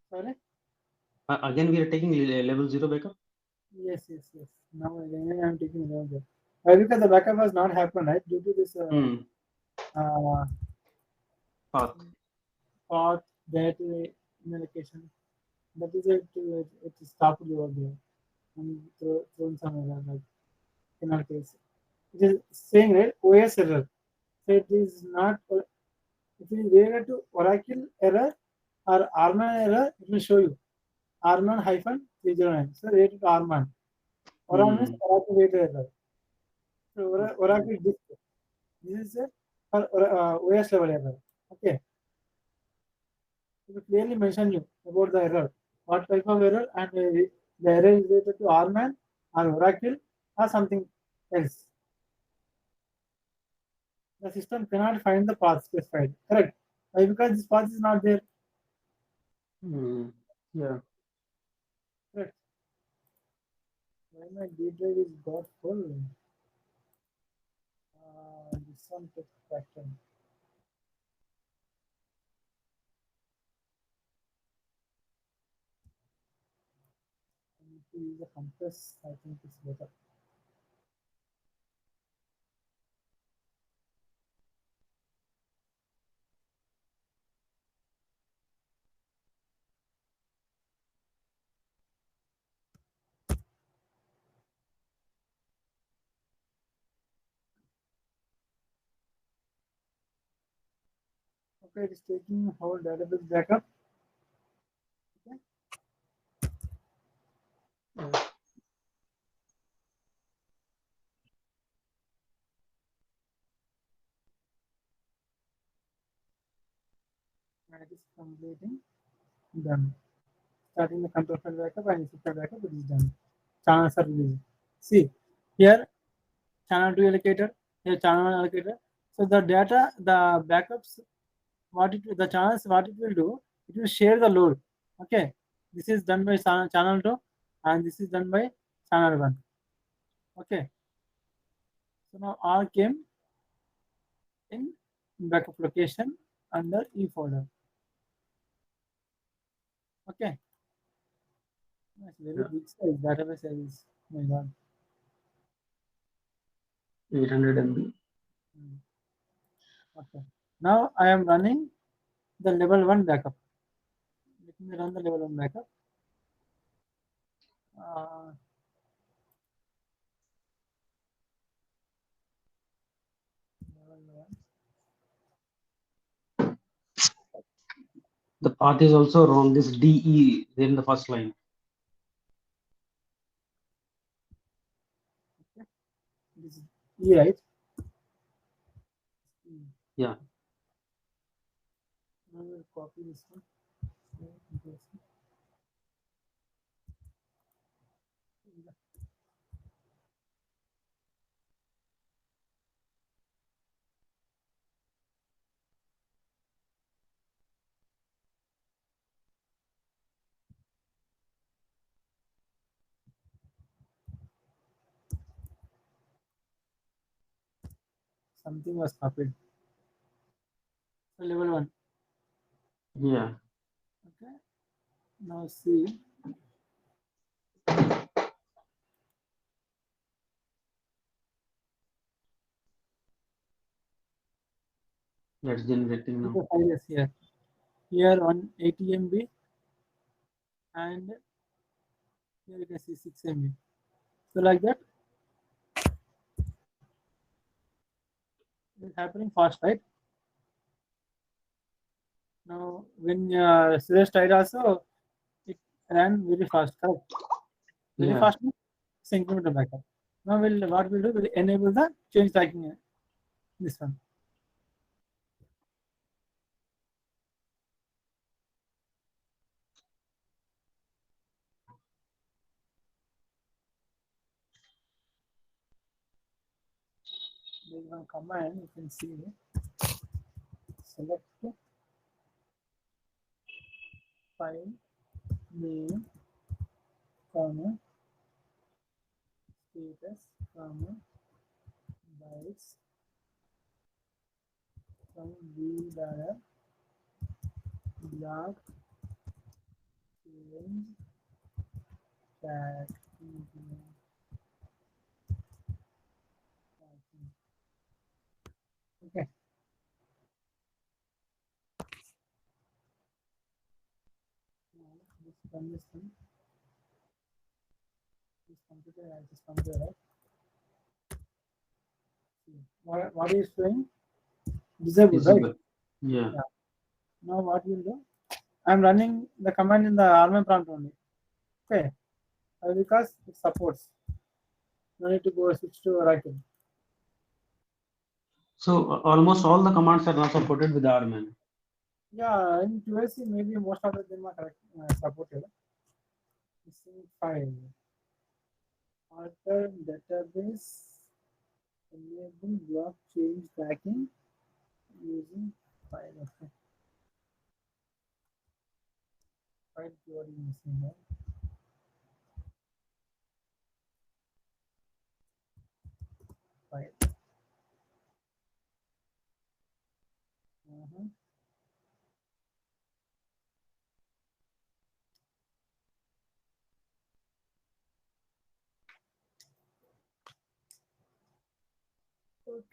Sorry. Again, we are taking level 0 backup. Yes. Now again I am taking level. Why? Because the backup has not happened, right? Due to this Path. path that allocation. That is it is stopped over there and thrown somewhere like in our case. It is saying right OS error. So it is not if it is related to Oracle error or Arman error, it will show you Arman hyphen 309. So related to Arman. Oracle means Oracle related error. So Oracle disk. This is a OS level error. Okay. It will clearly mention you about the error. What type of error and the error is related to Arman or Oracle or something else. The system cannot find the path specified. Correct. Why? Because this path is not there. Yeah. Correct. Why my D drive is got full? This one took fraction. I need to use a compress. I think it's better. Okay, it is taking whole database backup. Okay. And it is completing. Done. starting the control file backup and shifter backup, it is done. Channels are released. See here, channel 2 allocator, here channel 1 allocator. So the data, the backups, the channels, what it will do, it will share the load. Okay, this is done by channel 2 and this is done by channel 1. Okay, so now all came in backup location under E folder. Okay, that's very big size database size. Oh my god. 800 MB. Okay, now I am running the level 1 backup. Let me run the level 1 backup. Uh, level 1. The path is also wrong. This DE in the first line. Okay, this is E, right? Yeah. Now we'll copy this one. Something was copied. So level 1. Yeah. Okay, now see. That's generating now. The file is here. Here 180 MB and here you can see 6 MB. So like that, it's happening fast, right? Now when Suresh tried also, it ran very fast, correct? Very Yeah. fast, incremental backup. Now what we'll do, we'll enable the change tracking this one. There's one command you can see. Select file name, comma, status, comma, bytes from B data block change track. Okay. Just run this thing. This computer, I just computer, right? What is showing? Disabled, right? Visible. Yeah. Yeah. Now what we'll do? I'm running the command in the RMM prompt only. Okay. Because it supports. No need to go switch to writing. So almost all the commands are now supported with RMN. Yeah, in QSC maybe most of them are correct, supported. Missing file. Alter database. Enable block change tracking using file. Okay. File keyword is missing here. File.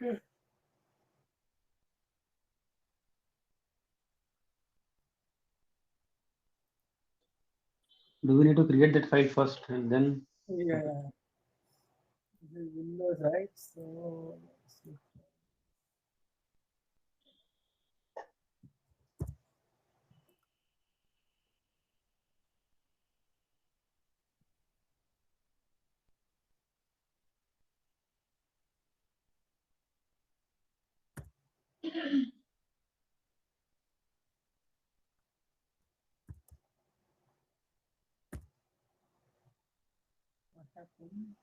Okay. Do we need to create that file first and then? Yeah. This is Windows, right? So let's see. What happened?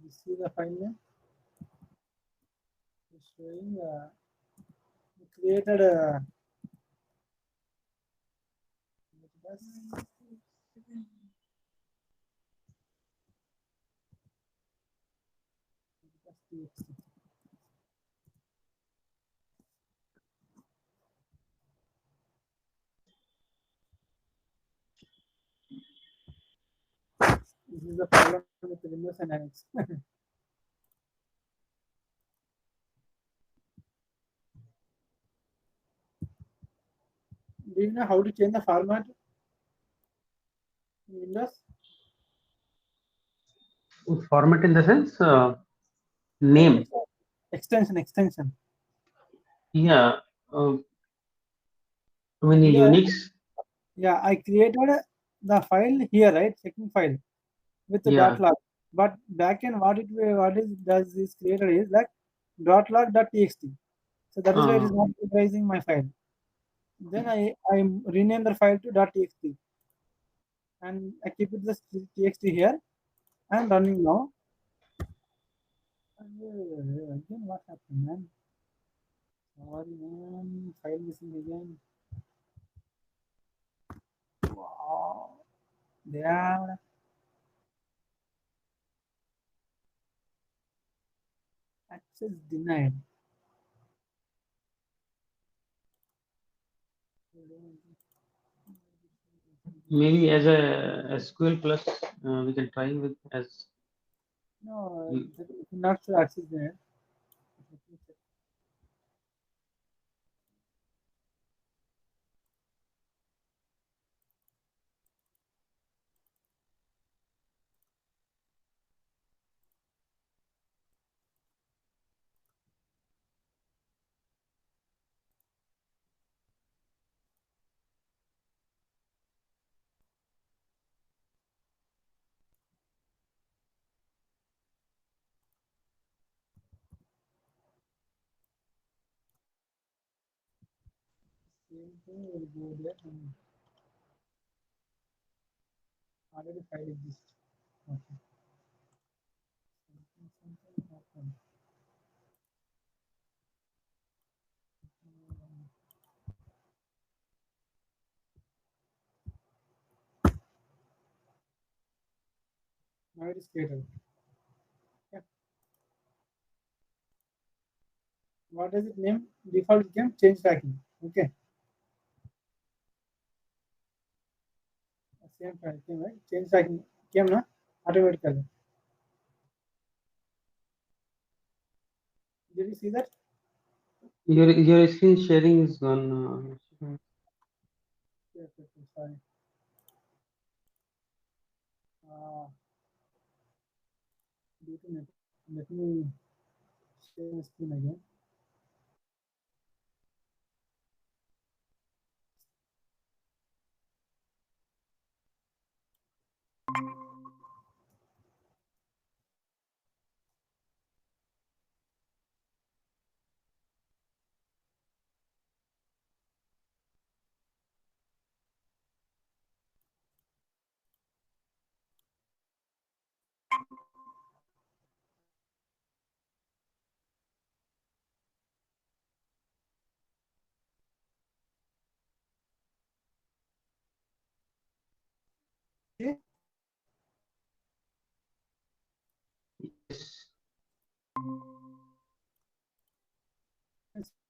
This is the file name. It's showing we created a this is the problem with Windows and Linux. Do you know how to change the format in Windows? Format in the sense name. Extension. Yeah. I mean Here, Unix. yeah, I created the file here, right? Checking file with the Yeah. .log. But backend, what is does this creator is like .log.txt. So that is why it is not utilizing my file. Then I rename the file to .txt and I keep it the txt here. I'm running now. Again, what happened, man? Sorry, man. File missing again. Wow. There. Access denied. Maybe as a SQL plus we can try with as No, not sure access denied. Let me check. Same thing will go there and already file exists. Okay. Something happened. Now it is created. Yeah. What does it name? Default game change tracking. Okay. Same file came, right? Change tracking came na automatically. Did you see that? your screen sharing is gone. Yes, sorry. Due to net. Let me share my screen again.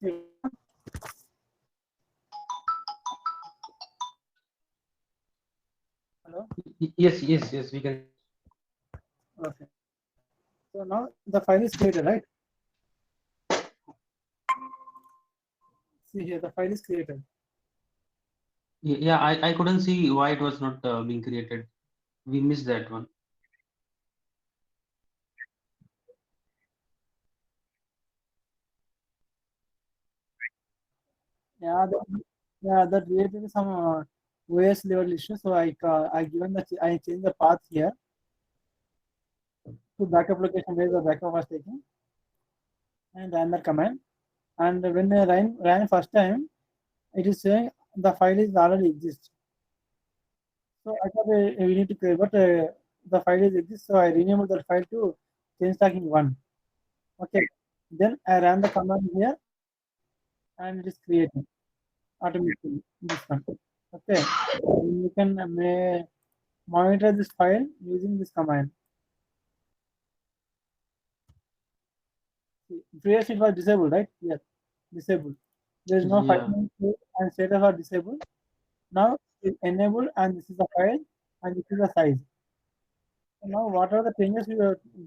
Hello. Yes, yes, yes. We can. Okay. So now the file is created, right? See here, the file is created. Yeah, I couldn't see why it was not being created. We missed that one. Yeah, that created some OS level issue. So I given the I changed the path here to backup location where the backup was taken and ran the command. And when I ran first time, it is saying the file is already exists. So I thought we need to create, but the file is exists. So I renamed that file to change stacking one. Okay. Then I ran the command here and it is creating automatically this one. Okay. And you can monitor this file using this command. Previously it was disabled, right? Yes, disabled. There is no file Yeah, name and status are disabled. Now it's enabled and this is the file and this is the size. So now whatever the changes we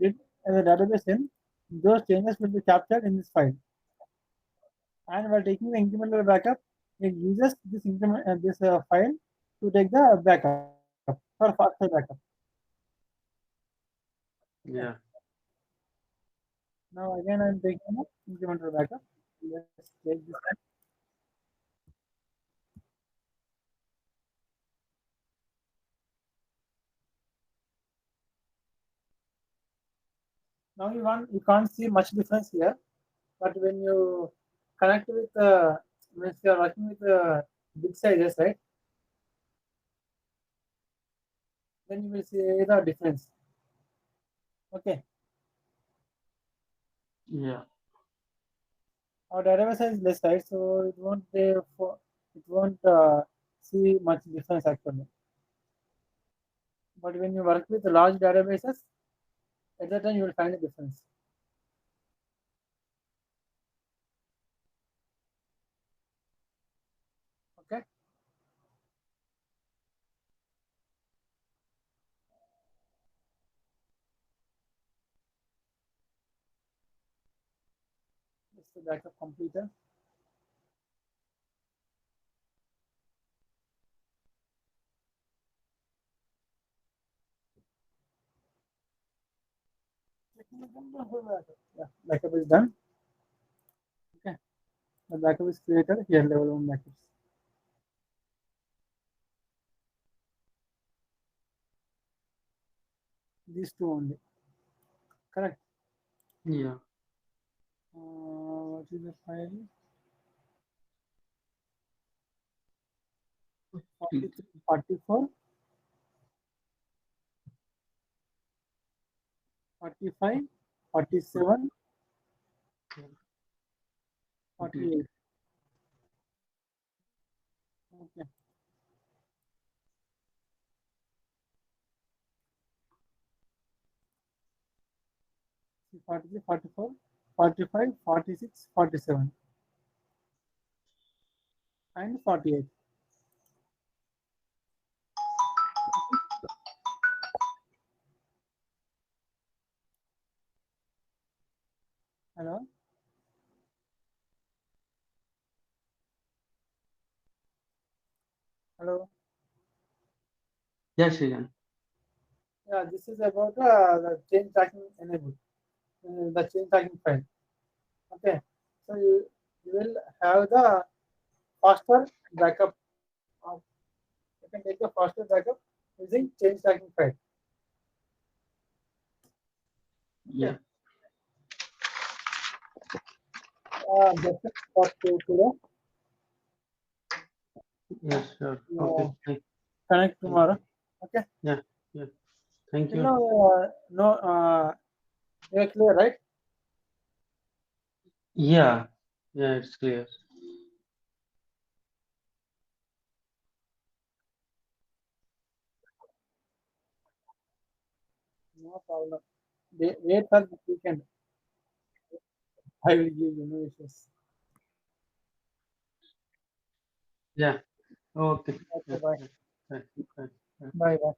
did as a database in, those changes will be captured in this file. And while taking the incremental backup, it uses this file to take the backup for faster backup. Okay. yeah. Now again I'm taking the incremental backup. Let's take this one. Now you can't see much difference here, but when you connect with when you are working with big sizes, right? Then you will see the difference. Okay, Yeah. our database size is less, right? So it won't see much difference actually. But when you work with large databases, at that time you will find a difference. Okay, this is the backup completer. Yeah, backup is done. Okay, the backup is created. Here level one backups. These two only. Correct. Yeah. What is the file? 43, 44, 45, 47, 48. Okay. 43, 44, 45, 46, 47, and 48. Hello? Hello? Yeah, Shrijan. Yeah, this is about the chain tracking enabled, the chain tracking file. Okay. So you will have the faster backup. You can take the faster backup using chain tracking file. Okay. Yeah. That's it for today. Yes, sure. Uh, Okay. Connect Thank tomorrow. you. Okay. Yeah. Yeah. Thank Till you. now, no, you're clear, right? Yeah. Yeah, it's clear. No problem. Wait for the weekend. I will give you no issues. Yeah. Okay. Okay, Yeah. bye. Yeah. Right. Right. Right. Bye bye.